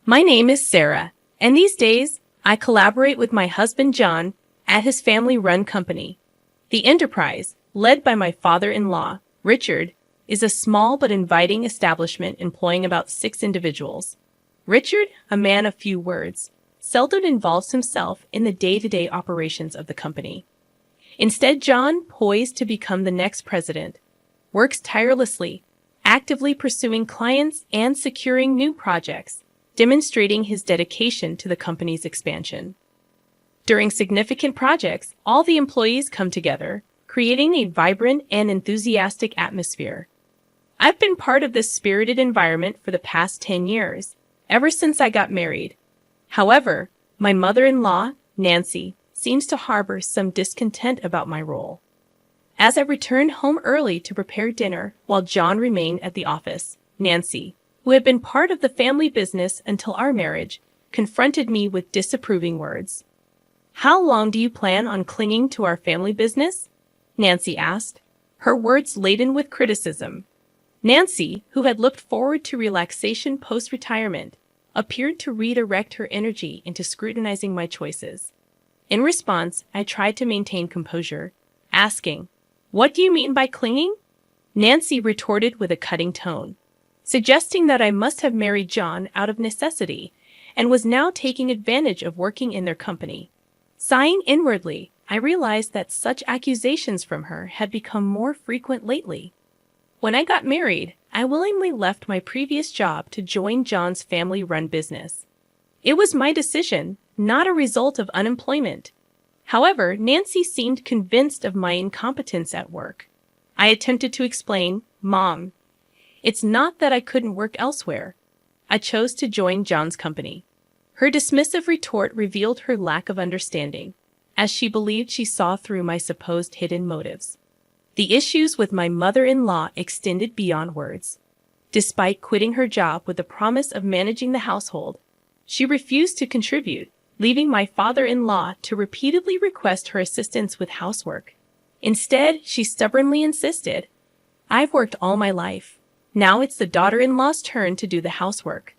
My name is Sarah, and these days I collaborate with my husband John at his family-run company. The enterprise, led by my father-in-law, Richard, is a small but inviting establishment employing about 6 individuals. Richard, a man of few words, seldom involves himself in the day-to-day operations of the company. Instead, John, poised to become the next president, works tirelessly, actively pursuing clients and securing new projects, demonstrating his dedication to the company's expansion. During significant projects, all the employees come together, creating a vibrant and enthusiastic atmosphere. I've been part of this spirited environment for the past 10 years, ever since I got married. However, my mother-in-law, Nancy, seems to harbor some discontent about my role. As I returned home early to prepare dinner while John remained at the office, Nancy, who had been part of the family business until our marriage, confronted me with disapproving words. "How long do you plan on clinging to our family business?" Nancy asked, her words laden with criticism. Nancy, who had looked forward to relaxation post-retirement, appeared to redirect her energy into scrutinizing my choices. In response, I tried to maintain composure, asking, "What do you mean by clinging?" Nancy retorted with a cutting tone, suggesting that I must have married John out of necessity and was now taking advantage of working in their company. Sighing inwardly, I realized that such accusations from her had become more frequent lately. When I got married, I willingly left my previous job to join John's family-run business. It was my decision, not a result of unemployment. However, Nancy seemed convinced of my incompetence at work. I attempted to explain, "Mom, it's not that I couldn't work elsewhere. I chose to join John's company." Her dismissive retort revealed her lack of understanding, as she believed she saw through my supposed hidden motives. The issues with my mother-in-law extended beyond words. Despite quitting her job with the promise of managing the household, she refused to contribute, leaving my father-in-law to repeatedly request her assistance with housework. Instead, she stubbornly insisted, "I've worked all my life. Now it's the daughter-in-law's turn to do the housework."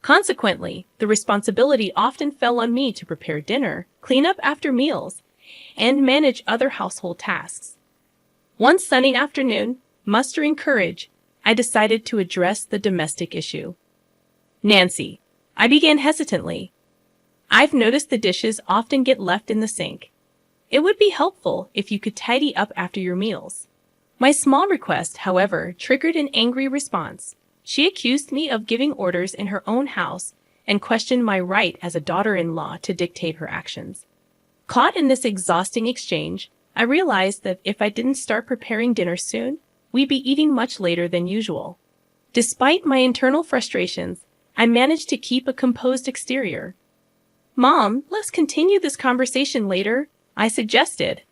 Consequently, the responsibility often fell on me to prepare dinner, clean up after meals, and manage other household tasks. One sunny afternoon, mustering courage, I decided to address the domestic issue. "Nancy," I began hesitantly, "I've noticed the dishes often get left in the sink. It would be helpful if you could tidy up after your meals." My small request, however, triggered an angry response. She accused me of giving orders in her own house and questioned my right as a daughter-in-law to dictate her actions. Caught in this exhausting exchange, I realized that if I didn't start preparing dinner soon, we'd be eating much later than usual. Despite my internal frustrations, I managed to keep a composed exterior. "Mom, let's continue this conversation later," I suggested,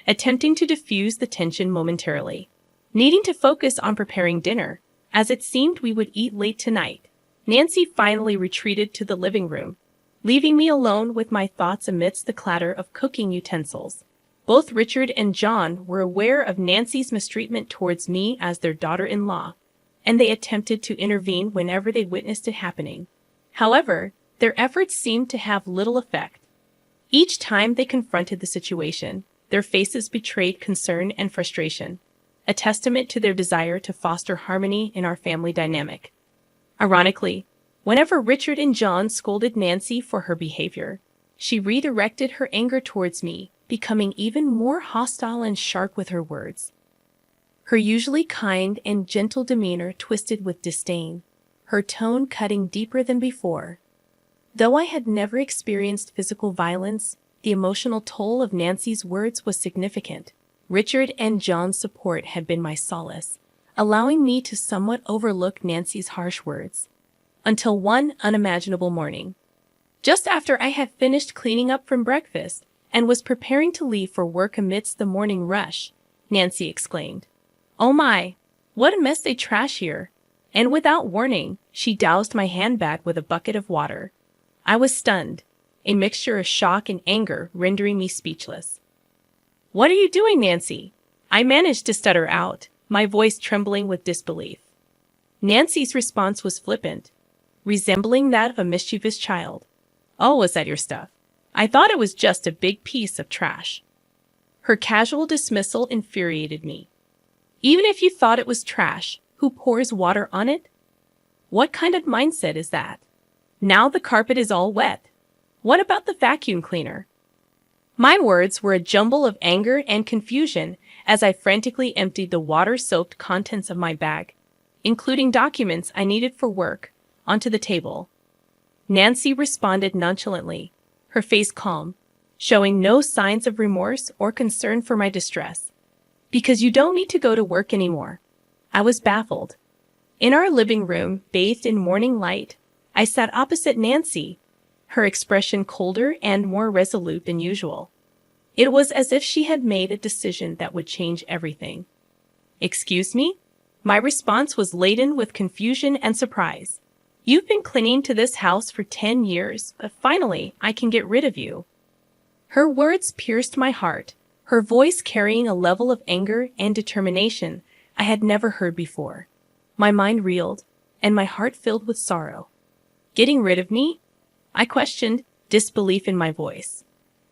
attempting to diffuse the tension momentarily. Needing to focus on preparing dinner, as it seemed we would eat late tonight, Nancy finally retreated to the living room, leaving me alone with my thoughts amidst the clatter of cooking utensils. Both Richard and John were aware of Nancy's mistreatment towards me as their daughter-in-law, and they attempted to intervene whenever they witnessed it happening. However, their efforts seemed to have little effect. Each time they confronted the situation, their faces betrayed concern and frustration, a testament to their desire to foster harmony in our family dynamic. Ironically, whenever Richard and John scolded Nancy for her behavior, she redirected her anger towards me, becoming even more hostile and sharp with her words. Her usually kind and gentle demeanor twisted with disdain, her tone cutting deeper than before. Though I had never experienced physical violence, the emotional toll of Nancy's words was significant. Richard and John's support had been my solace, allowing me to somewhat overlook Nancy's harsh words. Until one unimaginable morning. Just after I had finished cleaning up from breakfast and was preparing to leave for work amidst the morning rush, Nancy exclaimed, "Oh my, what a mess they trash here!" And without warning, she doused my handbag with a bucket of water. I was stunned, a mixture of shock and anger rendering me speechless. "What are you doing, Nancy?" I managed to stutter out, my voice trembling with disbelief. Nancy's response was flippant. resembling that of a mischievous child. "Oh, was that your stuff? I thought it was just a big piece of trash." Her casual dismissal infuriated me. Even if you thought it was trash, who pours water on it? What kind of mindset is that? Now the carpet is all wet. What about the vacuum cleaner? My words were a jumble of anger and confusion as I frantically emptied the water-soaked contents of my bag, including documents I needed for work, onto the table. Nancy responded nonchalantly, her face calm, showing no signs of remorse or concern for my distress. "Because you don't need to go to work anymore." I was baffled. In our living room, bathed in morning light, I sat opposite Nancy, her expression colder and more resolute than usual. It was as if she had made a decision that would change everything. "Excuse me?" My response was laden with confusion and surprise. "You've been clinging to this house for 10 years, but finally I can get rid of you." Her words pierced my heart, her voice carrying a level of anger and determination I had never heard before. My mind reeled, and my heart filled with sorrow. "Getting rid of me?" I questioned, disbelief in my voice.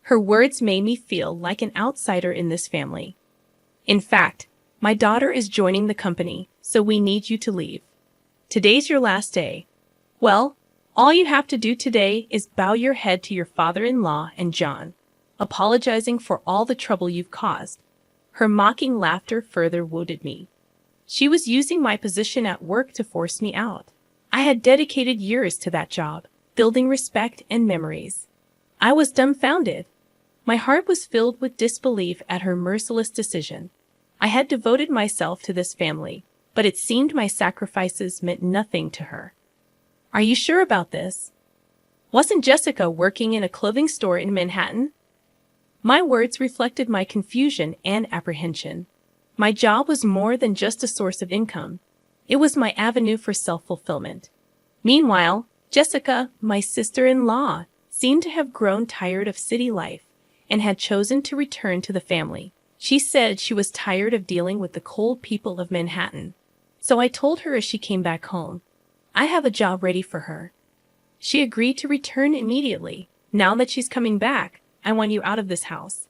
Her words made me feel like an outsider in this family. "In fact, my daughter is joining the company, so we need you to leave. Today's your last day. Well, all you have to do today is bow your head to your father-in-law and John, apologizing for all the trouble you've caused." Her mocking laughter further wounded me. She was using my position at work to force me out. I had dedicated years to that job, building respect and memories. I was dumbfounded. My heart was filled with disbelief at her merciless decision. I had devoted myself to this family, but it seemed my sacrifices meant nothing to her. "Are you sure about this? Wasn't Jessica working in a clothing store in Manhattan?" My words reflected my confusion and apprehension. My job was more than just a source of income. It was my avenue for self-fulfillment. Meanwhile, Jessica, my sister-in-law, seemed to have grown tired of city life and had chosen to return to the family. She said she was tired of dealing with the cold people of Manhattan. So I told her as she came back home, I have a job ready for her. She agreed to return immediately. "Now that she's coming back, I want you out of this house."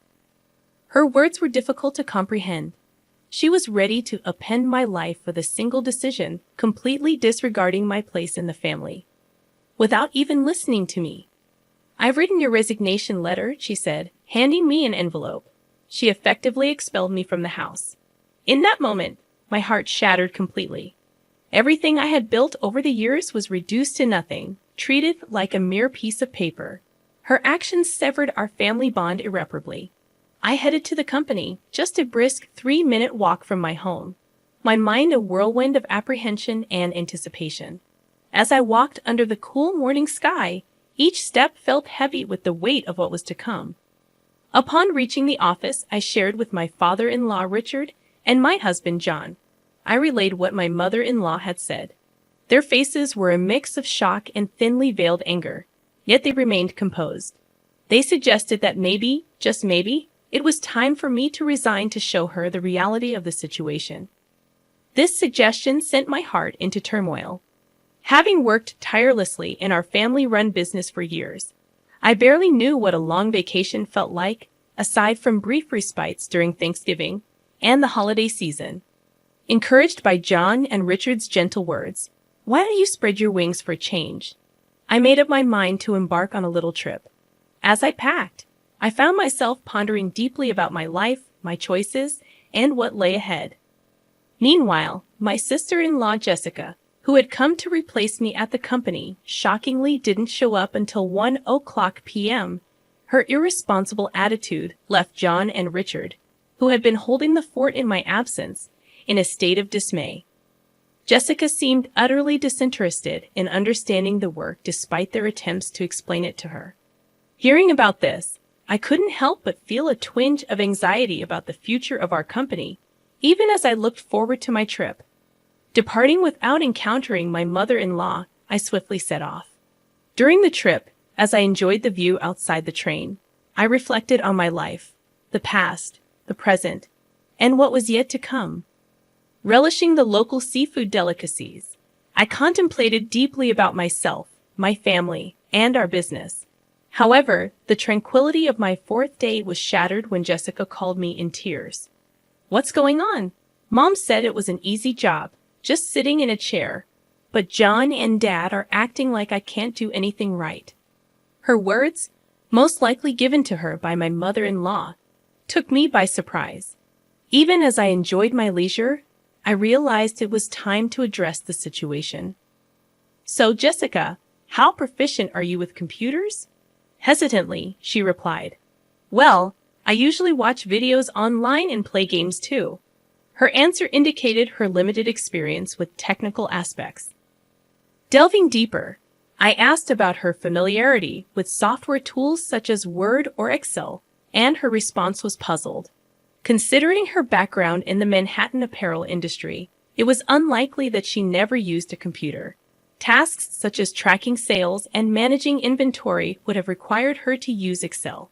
Her words were difficult to comprehend. She was ready to upend my life with a single decision, completely disregarding my place in the family, without even listening to me. "I've written your resignation letter," she said, handing me an envelope. She effectively expelled me from the house. In that moment, my heart shattered completely. Everything I had built over the years was reduced to nothing, treated like a mere piece of paper. Her actions severed our family bond irreparably. I headed to the company, just a brisk 3-minute walk from my home, my mind a whirlwind of apprehension and anticipation. As I walked under the cool morning sky, each step felt heavy with the weight of what was to come. Upon reaching the office, I shared with my father-in-law Richard and my husband John. I relayed what my mother-in-law had said. Their faces were a mix of shock and thinly veiled anger, yet they remained composed. They suggested that maybe, just maybe, it was time for me to resign to show her the reality of the situation. This suggestion sent my heart into turmoil. Having worked tirelessly in our family-run business for years, I barely knew what a long vacation felt like, aside from brief respites during Thanksgiving and the holiday season. Encouraged by John and Richard's gentle words, "Why don't you spread your wings for a change?" I made up my mind to embark on a little trip. As I packed, I found myself pondering deeply about my life, my choices, and what lay ahead. Meanwhile, my sister-in-law Jessica, who had come to replace me at the company, shockingly didn't show up until 1:00 p.m. Her irresponsible attitude left John and Richard, who had been holding the fort in my absence, in a state of dismay. Jessica seemed utterly disinterested in understanding the work despite their attempts to explain it to her. Hearing about this, I couldn't help but feel a twinge of anxiety about the future of our company, even as I looked forward to my trip. Departing without encountering my mother-in-law, I swiftly set off. During the trip, as I enjoyed the view outside the train, I reflected on my life, the past, the present, and what was yet to come. Relishing the local seafood delicacies, I contemplated deeply about myself, my family, and our business. However, the tranquility of my fourth day was shattered when Jessica called me in tears. What's going on? Mom said it was an easy job, just sitting in a chair. But John and Dad are acting like I can't do anything right. Her words, most likely given to her by my mother-in-law, took me by surprise. Even as I enjoyed my leisure, I realized it was time to address the situation. So, Jessica, how proficient are you with computers? Hesitantly, she replied. Well, I usually watch videos online and play games too. Her answer indicated her limited experience with technical aspects. Delving deeper, I asked about her familiarity with software tools such as Word or Excel, and her response was puzzled. Considering her background in the Manhattan apparel industry, it was unlikely that she never used a computer. Tasks such as tracking sales and managing inventory would have required her to use Excel.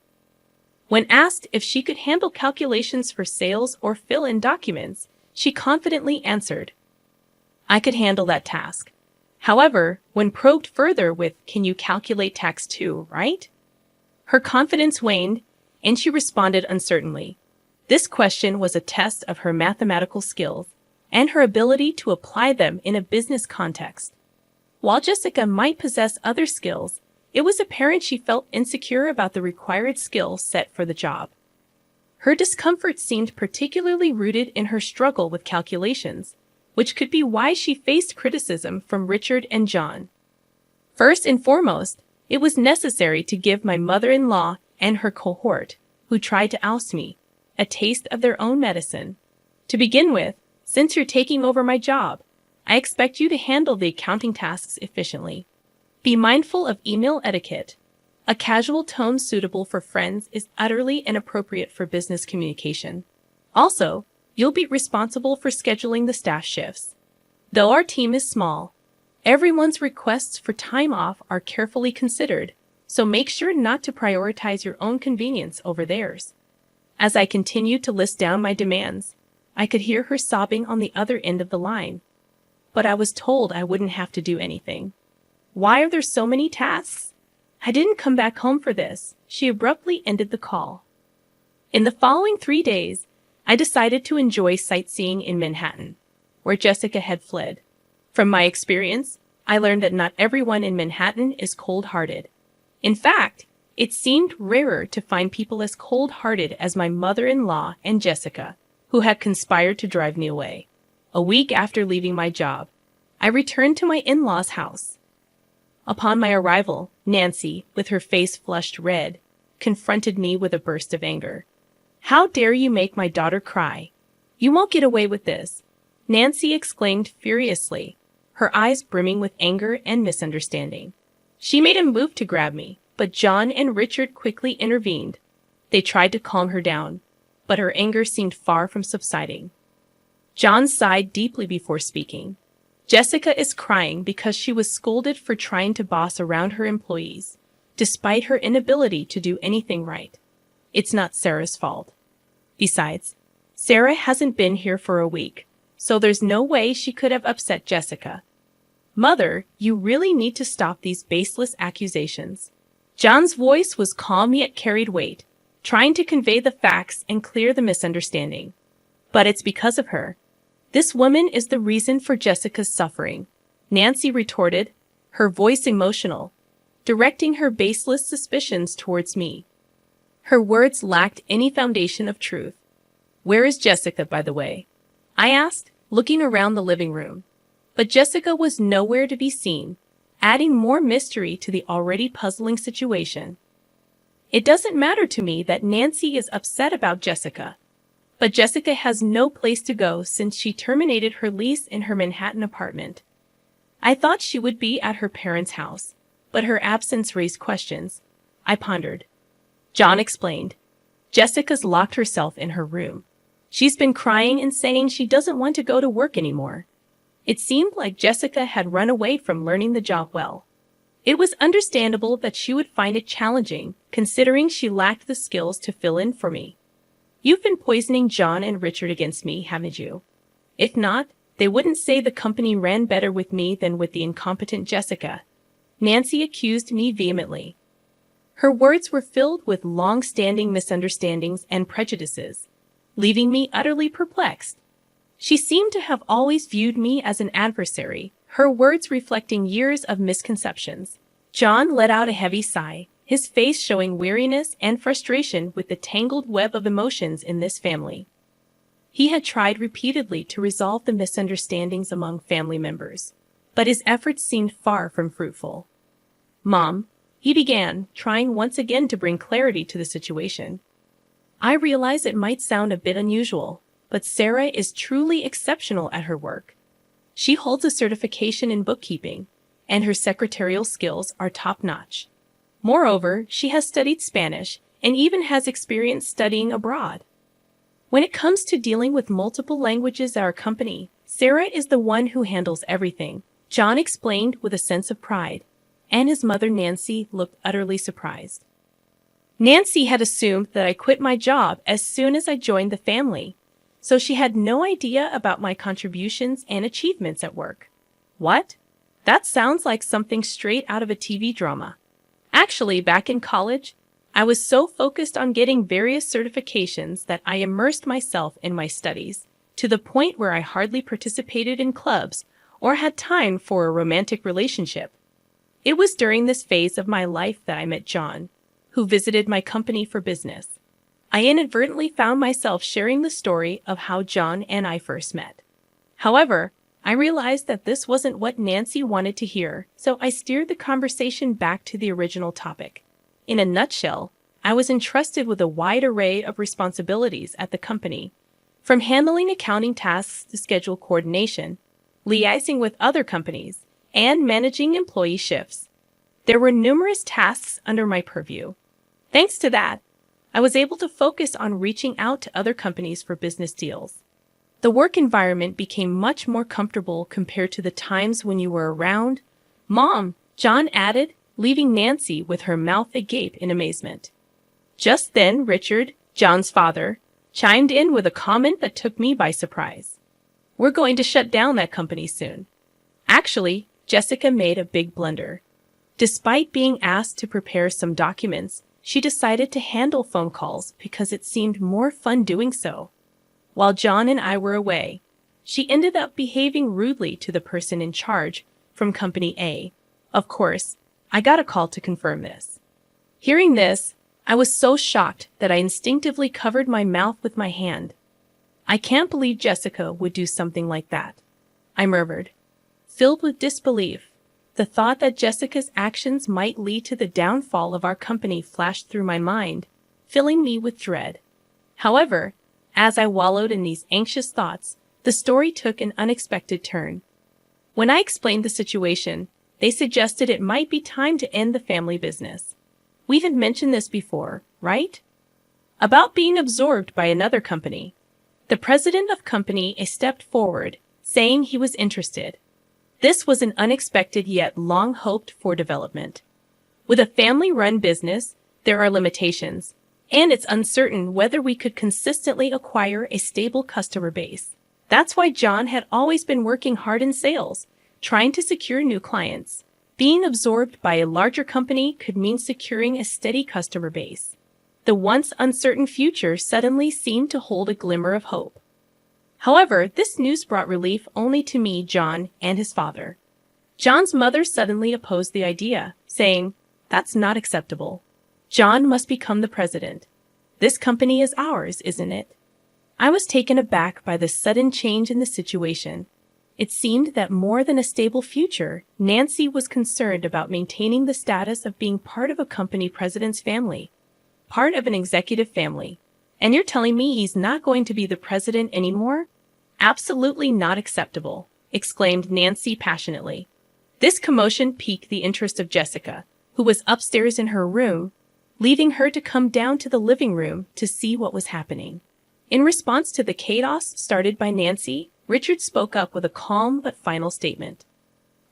When asked if she could handle calculations for sales or fill in documents, she confidently answered, I could handle that task. However, when probed further with, can you calculate tax too, right? Her confidence waned, and she responded uncertainly. This question was a test of her mathematical skills and her ability to apply them in a business context. While Jessica might possess other skills, it was apparent she felt insecure about the required skill set for the job. Her discomfort seemed particularly rooted in her struggle with calculations, which could be why she faced criticism from Richard and John. First and foremost, it was necessary to give my mother-in-law and her cohort, who tried to oust me, a taste of their own medicine. To begin with, since you're taking over my job, I expect you to handle the accounting tasks efficiently. Be mindful of email etiquette. A casual tone suitable for friends is utterly inappropriate for business communication. Also, you'll be responsible for scheduling the staff shifts. Though our team is small, everyone's requests for time off are carefully considered, so make sure not to prioritize your own convenience over theirs. As I continued to list down my demands, I could hear her sobbing on the other end of the line. But I was told I wouldn't have to do anything. Why are there so many tasks? I didn't come back home for this. She abruptly ended the call. In the following 3 days, I decided to enjoy sightseeing in Manhattan, where Jessica had fled. From my experience, I learned that not everyone in Manhattan is cold-hearted. In fact, it seemed rarer to find people as cold-hearted as my mother-in-law and Jessica, who had conspired to drive me away. A week after leaving my job, I returned to my in-laws' house. Upon my arrival, Nancy, with her face flushed red, confronted me with a burst of anger. How dare you make my daughter cry? You won't get away with this, Nancy exclaimed furiously, her eyes brimming with anger and misunderstanding. She made a move to grab me, but John and Richard quickly intervened. They tried to calm her down, but her anger seemed far from subsiding. John sighed deeply before speaking. Jessica is crying because she was scolded for trying to boss around her employees, despite her inability to do anything right. It's not Sarah's fault. Besides, Sarah hasn't been here for a week, so there's no way she could have upset Jessica. Mother, you really need to stop these baseless accusations. John's voice was calm yet carried weight, trying to convey the facts and clear the misunderstanding. But it's because of her. This woman is the reason for Jessica's suffering, Nancy retorted, her voice emotional, directing her baseless suspicions towards me. Her words lacked any foundation of truth. Where is Jessica, by the way? I asked, looking around the living room. But Jessica was nowhere to be seen, adding more mystery to the already puzzling situation. It doesn't matter to me that Nancy is upset about Jessica. But Jessica has no place to go since she terminated her lease in her Manhattan apartment. I thought she would be at her parents' house, but her absence raised questions. I pondered. John explained. Jessica's locked herself in her room. She's been crying and saying she doesn't want to go to work anymore. It seemed like Jessica had run away from learning the job well. It was understandable that she would find it challenging, considering she lacked the skills to fill in for me. You've been poisoning John and Richard against me, haven't you? If not, They wouldn't say the company ran better with me than with the incompetent Jessica. Nancy accused me vehemently. Her words were filled with long-standing misunderstandings and prejudices, leaving me utterly perplexed. She seemed to have always viewed me as an adversary, her words reflecting years of misconceptions. John let out a heavy sigh, his face showing weariness and frustration with the tangled web of emotions in this family. He had tried repeatedly to resolve the misunderstandings among family members, but his efforts seemed far from fruitful. "Mom," he began, trying once again to bring clarity to the situation. "I realize it might sound a bit unusual, but Sarah is truly exceptional at her work. She holds a certification in bookkeeping, and her secretarial skills are top-notch. Moreover, she has studied Spanish and even has experience studying abroad. When it comes to dealing with multiple languages at our company, Sarah is the one who handles everything," John explained with a sense of pride, and his mother Nancy looked utterly surprised. Nancy had assumed that I quit my job as soon as I joined the family, so she had no idea about my contributions and achievements at work. What? That sounds like something straight out of a TV drama. Actually, back in college, I was so focused on getting various certifications that I immersed myself in my studies, to the point where I hardly participated in clubs or had time for a romantic relationship. It was during this phase of my life that I met John, who visited my company for business. I inadvertently found myself sharing the story of how John and I first met. However, I realized that this wasn't what Nancy wanted to hear, so I steered the conversation back to the original topic. In a nutshell, I was entrusted with a wide array of responsibilities at the company, from handling accounting tasks to schedule coordination, liaising with other companies, and managing employee shifts. There were numerous tasks under my purview. Thanks to that, I was able to focus on reaching out to other companies for business deals. The work environment became much more comfortable compared to the times when you were around. "Mom," John added, leaving Nancy with her mouth agape in amazement. Just then, Richard, John's father, chimed in with a comment that took me by surprise. "We're going to shut down that company soon." Actually, Jessica made a big blunder. Despite being asked to prepare some documents, she decided to handle phone calls because it seemed more fun doing so. While John and I were away, she ended up behaving rudely to the person in charge from Company A. Of course, I got a call to confirm this. Hearing this, I was so shocked that I instinctively covered my mouth with my hand. "I can't believe Jessica would do something like that," I murmured. Filled with disbelief, the thought that Jessica's actions might lead to the downfall of our company flashed through my mind, filling me with dread. However, as I wallowed in these anxious thoughts, the story took an unexpected turn. When I explained the situation, they suggested it might be time to end the family business. We had mentioned this before, right? About being absorbed by another company. The president of Company A stepped forward, saying he was interested. This was an unexpected yet long hoped-for development. With a family-run business, there are limitations, and it's uncertain whether we could consistently acquire a stable customer base. That's why John had always been working hard in sales, trying to secure new clients. Being absorbed by a larger company could mean securing a steady customer base. The once uncertain future suddenly seemed to hold a glimmer of hope. However, this news brought relief only to me, John, and his father. John's mother suddenly opposed the idea, saying, "That's not acceptable. John must become the president. This company is ours, isn't it?" I was taken aback by the sudden change in the situation. It seemed that more than a stable future, Nancy was concerned about maintaining the status of being part of a company president's family, part of an executive family. "And you're telling me he's not going to be the president anymore? Absolutely not acceptable," exclaimed Nancy passionately. This commotion piqued the interest of Jessica, who was upstairs in her room, leaving her to come down to the living room to see what was happening. In response to the chaos started by Nancy, Richard spoke up with a calm but final statement.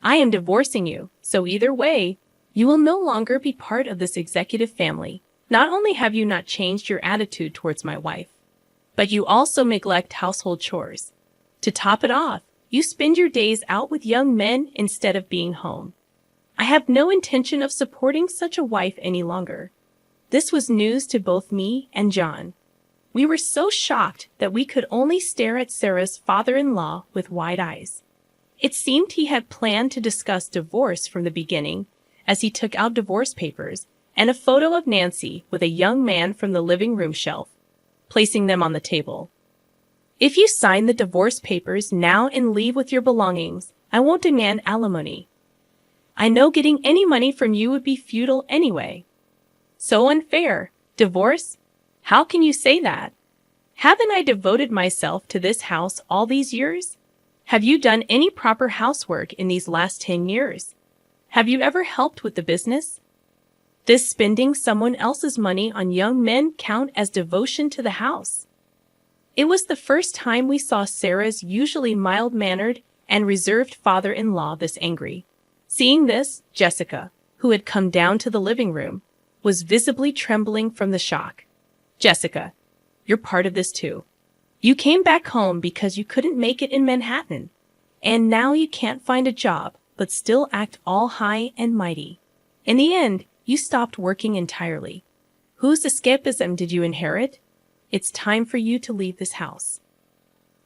"I am divorcing you, so either way, you will no longer be part of this executive family. Not only have you not changed your attitude towards my wife, but you also neglect household chores. To top it off, You spend your days out with young men instead of being home. I have no intention of supporting such a wife any longer." This was news to both me and John. We were so shocked that we could only stare at Sarah's father-in-law with wide eyes. It seemed he had planned to discuss divorce from the beginning, as he took out divorce papers and a photo of Nancy with a young man from the living room shelf, placing them on the table. "If you sign the divorce papers now and leave with your belongings, I won't demand alimony. I know getting any money from you would be futile anyway." "So unfair. Divorce? How can you say that? Haven't I devoted myself to this house all these years? Have you done any proper housework in these last 10 years? Have you ever helped with the business? Does spending someone else's money on young men count as devotion to the house?" It was the first time we saw Sarah's usually mild-mannered and reserved father-in-law this angry. Seeing this, Jessica, who had come down to the living room, was visibly trembling from the shock. "Jessica, you're part of this too. You came back home because you couldn't make it in Manhattan, and now you can't find a job but still act all high and mighty. In the end, you stopped working entirely. Whose escapism did you inherit? It's time for you to leave this house."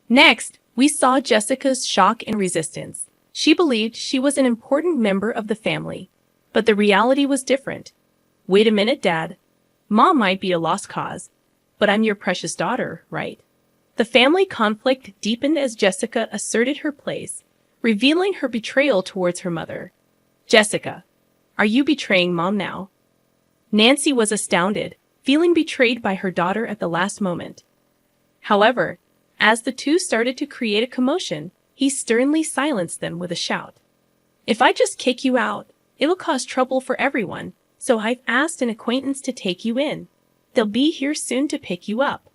Next, we saw Jessica's shock and resistance. She believed she was an important member of the family, but the reality was different. "Wait a minute, Dad. Mom might be a lost cause, but I'm your precious daughter, right?" The family conflict deepened as Jessica asserted her place, revealing her betrayal towards her mother. "Jessica, are you betraying Mom now?" Nancy was astounded, feeling betrayed by her daughter at the last moment. However, as the two started to create a commotion, he sternly silenced them with a shout. "If I just kick you out, it'll cause trouble for everyone, so I've asked an acquaintance to take you in. They'll be here soon to pick you up.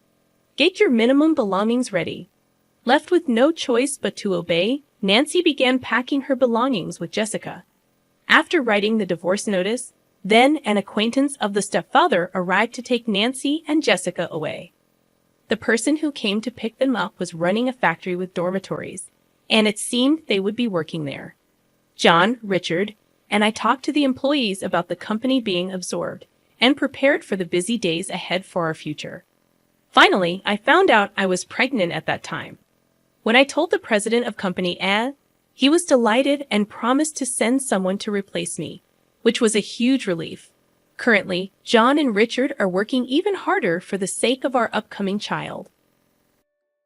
Get your minimum belongings ready." Left with no choice but to obey, Nancy began packing her belongings with Jessica. After writing the divorce notice, then an acquaintance of the stepfather arrived to take Nancy and Jessica away. The person who came to pick them up was running a factory with dormitories, and it seemed they would be working there. John, Richard, and I talked to the employees about the company being absorbed and prepared for the busy days ahead for our future. Finally, I found out I was pregnant at that time. When I told the president of Company A, he was delighted and promised to send someone to replace me, which was a huge relief. Currently, John and Richard are working even harder for the sake of our upcoming child.